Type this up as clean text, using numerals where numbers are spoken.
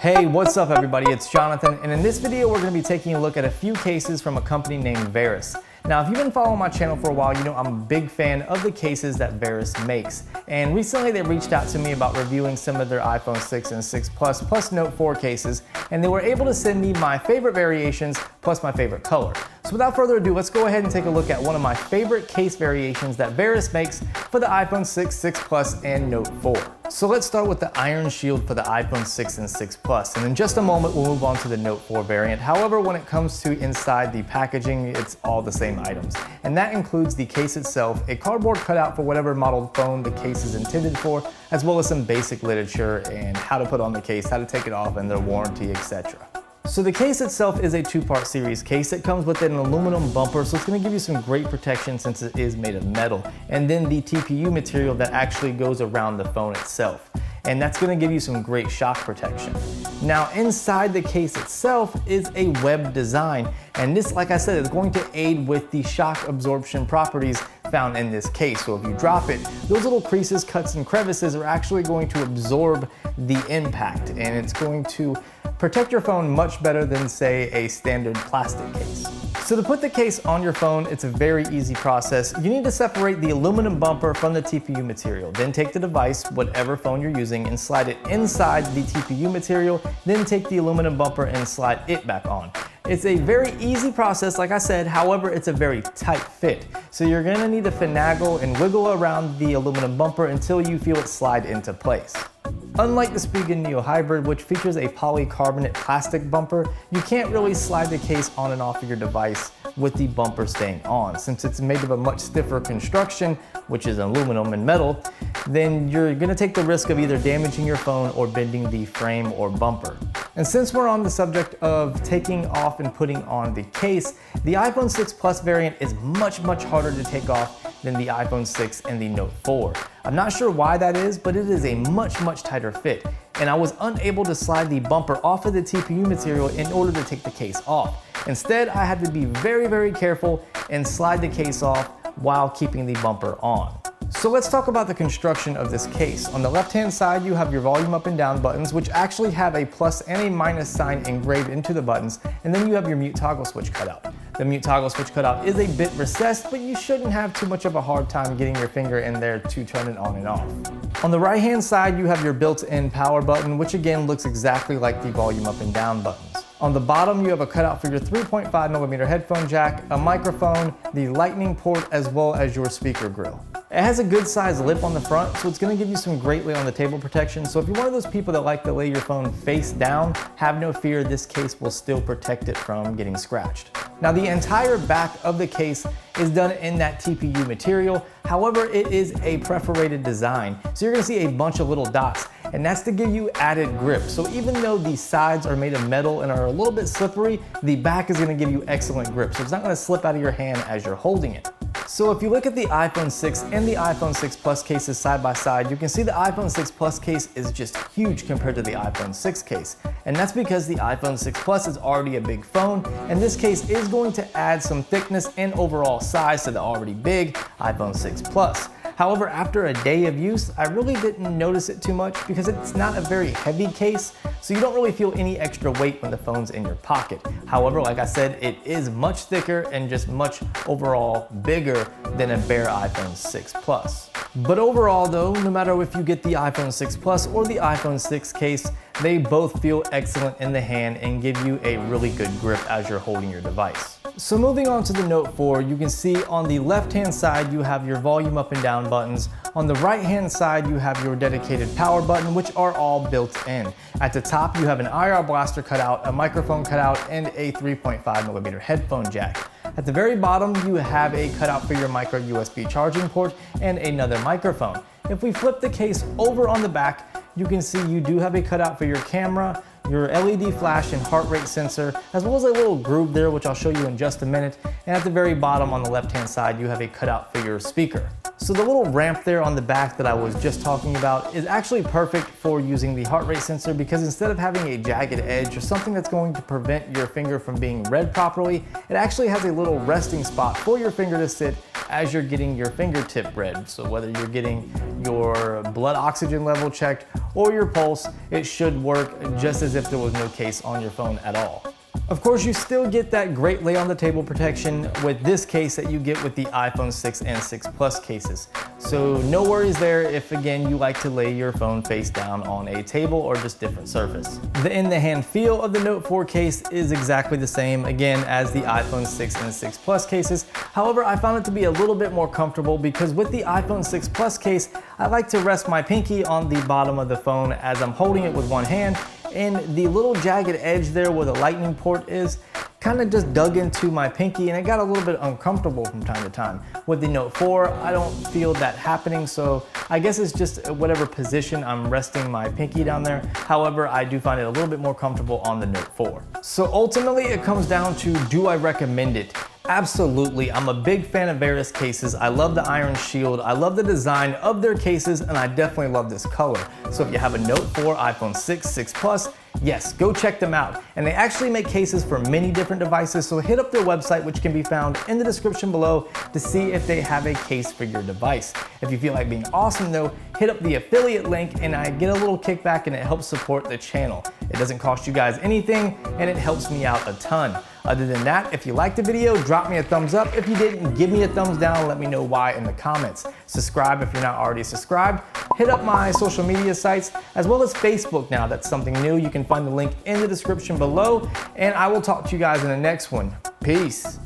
Hey, what's up everybody? It's Jonathan, and in this video we're going to be taking a look at a few cases from a company named Verus. Now, if you've been following my channel for a while, you know I'm a big fan of the cases that Verus makes. And recently they reached out to me about reviewing some of their iPhone 6 and 6 Plus Note 4 cases, and they were able to send me my favorite variations plus my favorite color. So without further ado, let's go ahead and take a look at one of my favorite case variations that Verus makes for the iPhone 6, 6 Plus, and Note 4. So let's start with the Iron Shield for the iPhone 6 and 6 Plus, and in just a moment we'll move on to the Note 4 variant. However, when it comes to inside the packaging, it's all the same items. And that includes the case itself, a cardboard cutout for whatever model phone the case is intended for, as well as some basic literature and how to put on the case, how to take it off, and their warranty, etc. So the case itself is a two-part series case. It comes with an aluminum bumper, so it's going to give you some great protection since it is made of metal. And then the TPU material that actually goes around the phone itself. And that's going to give you some great shock protection. Now inside the case itself is a web design, and this, like I said, is going to aid with the shock absorption properties found in this case. So if you drop it, those little creases, cuts, and crevices are actually going to absorb the impact, and it's going to protect your phone much better than, say, a standard plastic case. So to put the case on your phone, it's a very easy process. You need to separate the aluminum bumper from the TPU material. Then take the device, whatever phone you're using, and slide it inside the TPU material. Then take the aluminum bumper and slide it back on. It's a very easy process, like I said, however, it's a very tight fit. So you're gonna need to finagle and wiggle around the aluminum bumper until you feel it slide into place. Unlike the Spigen Neo Hybrid, which features a polycarbonate plastic bumper, you can't really slide the case on and off of your device with the bumper staying on. Since it's made of a much stiffer construction, which is aluminum and metal, then you're gonna take the risk of either damaging your phone or bending the frame or bumper. And since we're on the subject of taking off and putting on the case, the iPhone 6 Plus variant is much harder to take off than the iPhone 6 and the Note 4. I'm not sure why that is, but it is a much tighter fit. And I was unable to slide the bumper off of the TPU material in order to take the case off. Instead, I had to be very careful and slide the case off while keeping the bumper on. So let's talk about the construction of this case. On the left-hand side, you have your volume up and down buttons, which actually have a plus and a minus sign engraved into the buttons, and then you have your mute toggle switch cutout. The mute toggle switch cutout is a bit recessed, but you shouldn't have too much of a hard time getting your finger in there to turn it on and off. On the right-hand side, you have your built-in power button, which again looks exactly like the volume up and down buttons. On the bottom, you have a cutout for your 3.5mm headphone jack, a microphone, the lightning port, as well as your speaker grill. It has a good sized lip on the front, so it's gonna give you some great lay on the table protection. So if you're one of those people that like to lay your phone face down, have no fear, this case will still protect it from getting scratched. Now the entire back of the case is done in that TPU material. However, it is a perforated design. So you're gonna see a bunch of little dots, and that's to give you added grip. So even though the sides are made of metal and are a little bit slippery, the back is gonna give you excellent grip. So it's not gonna slip out of your hand as you're holding it. So if you look at the iPhone 6 and the iPhone 6 Plus cases side by side, you can see the iPhone 6 Plus case is just huge compared to the iPhone 6 case. And that's because the iPhone 6 Plus is already a big phone, and this case is going to add some thickness and overall size to the already big iPhone 6 Plus. However, after a day of use, I really didn't notice it too much because it's not a very heavy case, so you don't really feel any extra weight when the phone's in your pocket. However, like I said, it is much thicker and just much overall bigger than a bare iPhone 6 Plus. But overall though, no matter if you get the iPhone 6 Plus or the iPhone 6 case, they both feel excellent in the hand and give you a really good grip as you're holding your device. So moving on to the Note 4, you can see on the left-hand side you have your volume up and down buttons. On the right-hand side you have your dedicated power button, which are all built in. At the top you have an IR blaster cutout, a microphone cutout, and a 3.5mm headphone jack. At the very bottom you have a cutout for your micro USB charging port and another microphone. If we flip the case over on the back, you can see you do have a cutout for your camera, your LED flash and heart rate sensor, as well as a little groove there, which I'll show you in just a minute. And at the very bottom on the left-hand side, you have a cutout for your speaker. So the little ramp there on the back that I was just talking about is actually perfect for using the heart rate sensor, because instead of having a jagged edge or something that's going to prevent your finger from being read properly, it actually has a little resting spot for your finger to sit as you're getting your fingertip read. So whether you're getting your blood oxygen level checked or your pulse, it should work just as if there was no case on your phone at all. Of course, you still get that great lay on the table protection with this case that you get with the iPhone 6 and 6 Plus cases. So no worries there if, again, you like to lay your phone face down on a table or just different surface. The in-the-hand feel of the Note 4 case is exactly the same, again, as the iPhone 6 and 6 Plus cases. However, I found it to be a little bit more comfortable because with the iPhone 6 Plus case, I like to rest my pinky on the bottom of the phone as I'm holding it with one hand, and the little jagged edge there where the lightning port is kind of just dug into my pinky, and it got a little bit uncomfortable from time to time. With the Note 4, I don't feel that happening, so I guess it's just whatever position I'm resting my pinky down there. However, I do find it a little bit more comfortable on the Note 4. So ultimately, it comes down to, do I recommend it? Absolutely. I'm a big fan of Verus cases. I love the iron shield. I love the design of their cases, and I definitely love this color. So if you have a Note 4, iPhone 6, 6 Plus, yes, go check them out. And they actually make cases for many different devices, so hit up their website, which can be found in the description below, to see if they have a case for your device. If you feel like being awesome though, hit up the affiliate link and I get a little kickback, and it helps support the channel. It doesn't cost you guys anything, and it helps me out a ton. Other than that, if you liked the video, drop me a thumbs up. If you didn't, give me a thumbs down. Let me know why in the comments. Subscribe if you're not already subscribed. Hit up my social media sites, as well as Facebook now. That's something new. You can find the link in the description below, and I will talk to you guys in the next one. Peace.